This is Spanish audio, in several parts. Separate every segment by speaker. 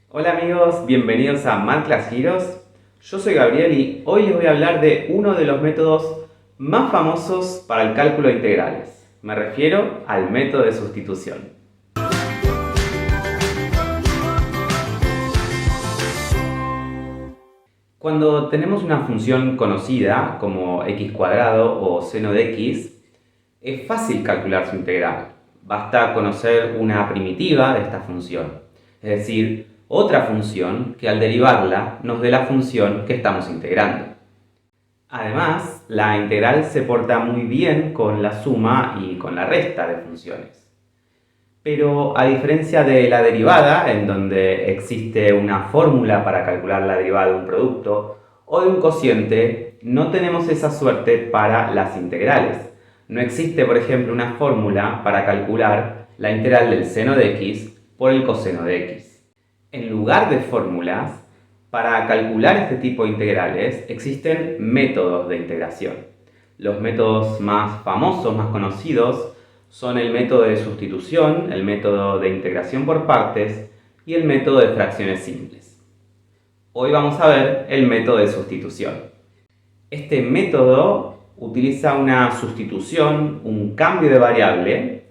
Speaker 1: Hola amigos, bienvenidos a Math Class Heroes. Yo soy Gabriel y hoy les voy a hablar de uno de los métodos más famosos para el cálculo de integrales. Me refiero al método de sustitución. Cuando tenemos una función conocida como x cuadrado o seno de x, es fácil calcular su integral. Basta conocer una primitiva de esta función, es decir, otra función que al derivarla nos dé la función que estamos integrando. Además, la integral se porta muy bien con la suma y con la resta de funciones. Pero a diferencia de la derivada, en donde existe una fórmula para calcular la derivada de un producto o de un cociente, no tenemos esa suerte para las integrales. No existe, por ejemplo, una fórmula para calcular la integral del seno de x por el coseno de x. En lugar de fórmulas, para calcular este tipo de integrales existen métodos de integración. Los métodos más famosos, más conocidos, son el método de sustitución, el método de integración por partes y el método de fracciones simples. Hoy vamos a ver el método de sustitución. Este método utiliza una sustitución, un cambio de variable,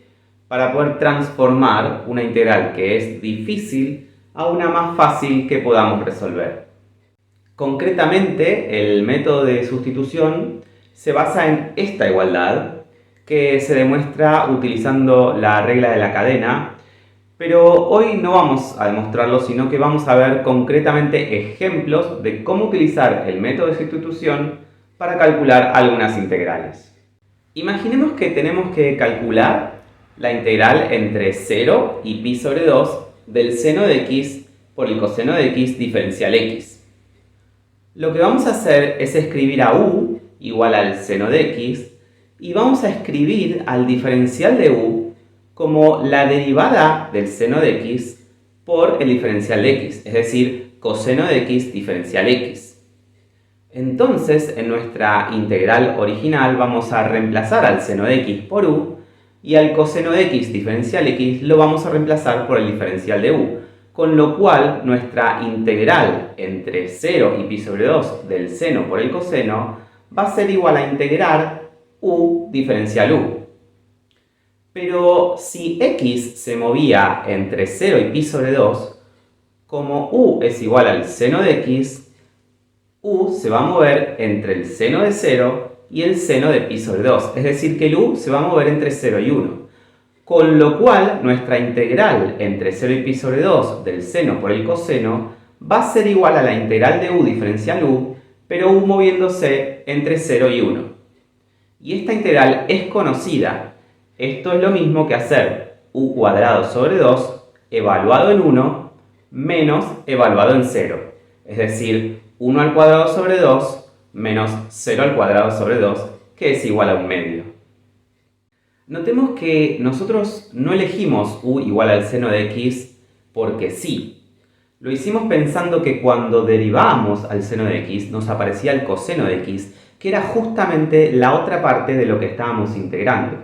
Speaker 1: para poder transformar una integral que es difícil a una más fácil que podamos resolver. Concretamente, el método de sustitución se basa en esta igualdad, que se demuestra utilizando la regla de la cadena, pero hoy no vamos a demostrarlo, sino que vamos a ver concretamente ejemplos de cómo utilizar el método de sustitución para calcular algunas integrales. Imaginemos que tenemos que calcular la integral entre 0 y pi sobre 2 del seno de x por el coseno de x diferencial x. Lo que vamos a hacer es escribir a u igual al seno de x y vamos a escribir al diferencial de u como la derivada del seno de x por el diferencial de x, es decir, coseno de x diferencial x. Entonces, en nuestra integral original vamos a reemplazar al seno de x por u y al coseno de x diferencial x lo vamos a reemplazar por el diferencial de u, con lo cual nuestra integral entre 0 y pi sobre 2 del seno por el coseno va a ser igual a integrar u diferencial u. Pero si x se movía entre 0 y pi sobre 2, como u es igual al seno de x, u se va a mover entre el seno de 0 y el seno de pi sobre 2, es decir, que el u se va a mover entre 0 y 1. Con lo cual, nuestra integral entre 0 y pi sobre 2 del seno por el coseno va a ser igual a la integral de u diferencial u, pero u moviéndose entre 0 y 1. Y esta integral es conocida. Esto es lo mismo que hacer u cuadrado sobre 2 evaluado en 1 menos evaluado en 0. Es decir, 1 al cuadrado sobre 2 menos 0 al cuadrado sobre 2, que es igual a 1/2. Notemos que nosotros no elegimos u igual al seno de x porque sí. Lo hicimos pensando que cuando derivábamos al seno de x nos aparecía el coseno de x, que era justamente la otra parte de lo que estábamos integrando.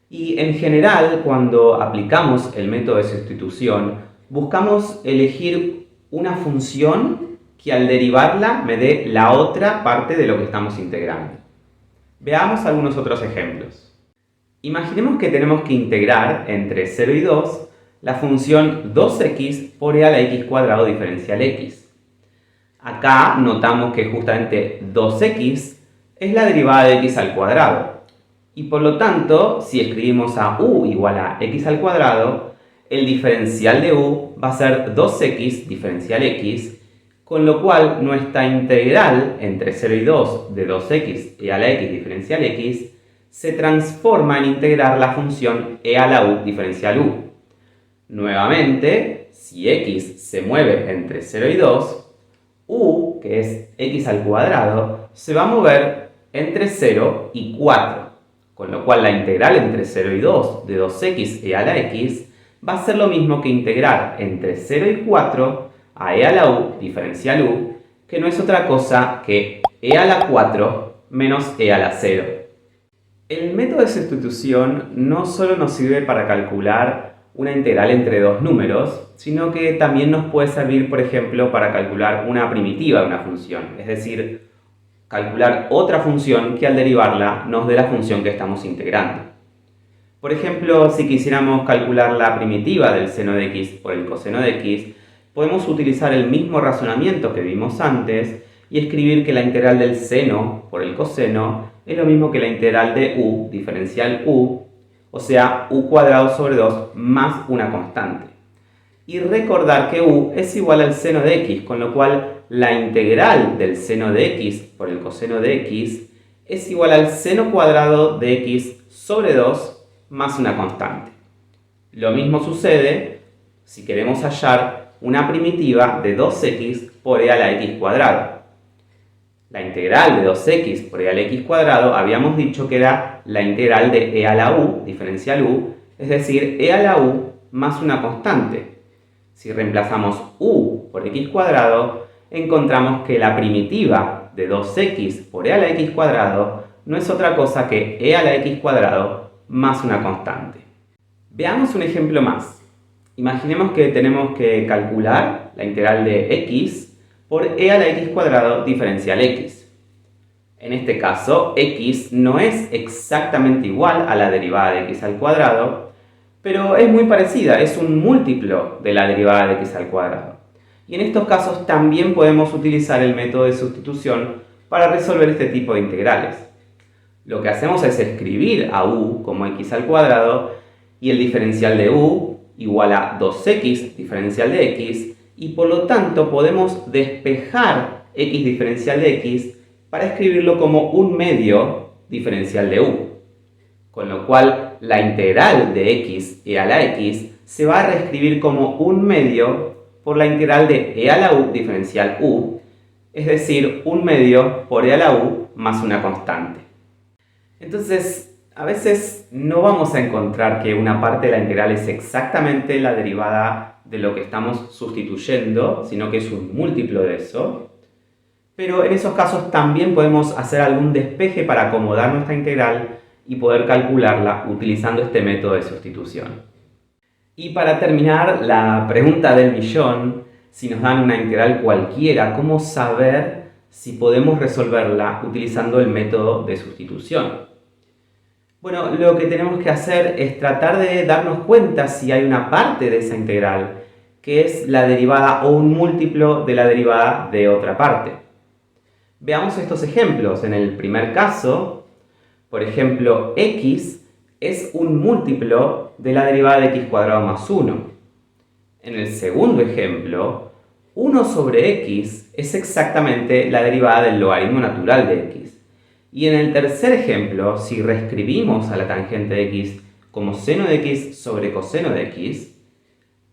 Speaker 1: Y en general, cuando aplicamos el método de sustitución, buscamos elegir una función que al derivarla me dé la otra parte de lo que estamos integrando. Veamos algunos otros ejemplos. Imaginemos que tenemos que integrar entre 0 y 2 la función 2x por e a la x cuadrado diferencial x. Acá notamos que justamente 2x es la derivada de x al cuadrado. Y por lo tanto, si escribimos a u igual a x al cuadrado, el diferencial de u va a ser 2x diferencial x, con lo cual nuestra integral entre 0 y 2 de 2x e a la x diferencial x se transforma en integrar la función e a la u diferencial u. Nuevamente, si x se mueve entre 0 y 2, u, que es x al cuadrado, se va a mover entre 0 y 4, con lo cual la integral entre 0 y 2 de 2x e a la x va a ser lo mismo que integrar entre 0 y 4 a e a la u diferencial u, que no es otra cosa que e a la 4 menos e a la 0. El método de sustitución no solo nos sirve para calcular una integral entre dos números, sino que también nos puede servir, por ejemplo, para calcular una primitiva de una función, es decir, calcular otra función que al derivarla nos dé la función que estamos integrando. Por ejemplo, si quisiéramos calcular la primitiva del seno de x por el coseno de x, podemos utilizar el mismo razonamiento que vimos antes y escribir que la integral del seno por el coseno es lo mismo que la integral de u diferencial u, o sea, u cuadrado sobre 2 más una constante. Y recordar que u es igual al seno de x, con lo cual la integral del seno de x por el coseno de x es igual al seno cuadrado de x sobre 2 más una constante. Lo mismo sucede si queremos hallar una primitiva de 2x por e a la x cuadrado. La integral de 2x por e a la x cuadrado habíamos dicho que era la integral de e a la u, diferencial u, es decir, e a la u más una constante. Si reemplazamos u por x cuadrado, encontramos que la primitiva de 2x por e a la x cuadrado no es otra cosa que e a la x cuadrado más una constante. Veamos un ejemplo más. Imaginemos que tenemos que calcular la integral de x por e a la x cuadrado diferencial x. En este caso, x no es exactamente igual a la derivada de x al cuadrado, pero es muy parecida, es un múltiplo de la derivada de x al cuadrado. Y en estos casos también podemos utilizar el método de sustitución para resolver este tipo de integrales. Lo que hacemos es escribir a u como x al cuadrado y el diferencial de u igual a 2x diferencial de x, y por lo tanto podemos despejar x diferencial de x para escribirlo como un medio diferencial de u. Con lo cual la integral de x e a la x se va a reescribir como un medio por la integral de e a la u diferencial u, es decir, un medio por e a la u más una constante. Entonces, a veces no vamos a encontrar que una parte de la integral es exactamente la derivada de lo que estamos sustituyendo, sino que es un múltiplo de eso. Pero en esos casos también podemos hacer algún despeje para acomodar nuestra integral y poder calcularla utilizando este método de sustitución. Y para terminar, la pregunta del millón: si nos dan una integral cualquiera, ¿cómo saber si podemos resolverla utilizando el método de sustitución? Bueno, lo que tenemos que hacer es tratar de darnos cuenta si hay una parte de esa integral que es la derivada o un múltiplo de la derivada de otra parte. Veamos estos ejemplos. En el primer caso, por ejemplo, x es un múltiplo de la derivada de x cuadrado más 1. En el segundo ejemplo, 1 sobre x es exactamente la derivada del logaritmo natural de x. Y en el tercer ejemplo, si reescribimos a la tangente de x como seno de x sobre coseno de x,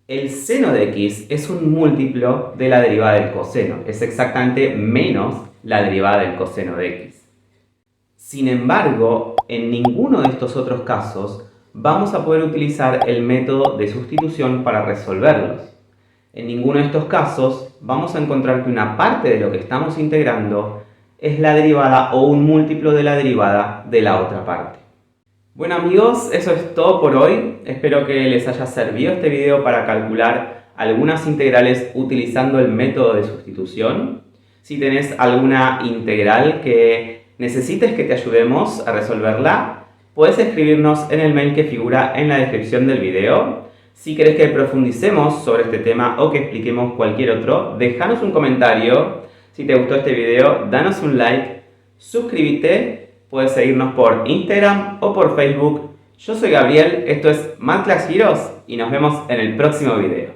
Speaker 1: el seno de x es un múltiplo de la derivada del coseno, es exactamente menos la derivada del coseno de x. Sin embargo, en ninguno de estos otros casos vamos a poder utilizar el método de sustitución para resolverlos. En ninguno de estos casos vamos a encontrar que una parte de lo que estamos integrando es la derivada o un múltiplo de la derivada de la otra parte. Bueno amigos, eso es todo por hoy. Espero que les haya servido este video para calcular algunas integrales utilizando el método de sustitución. Si tenés alguna integral que necesites que te ayudemos a resolverla, puedes escribirnos en el mail que figura en la descripción del video. Si querés que profundicemos sobre este tema o que expliquemos cualquier otro, déjanos un comentario. Si te gustó este video, danos un like, suscríbete, puedes seguirnos por Instagram o por Facebook. Yo soy Gabriel, esto es Math Class Heroes y nos vemos en el próximo video.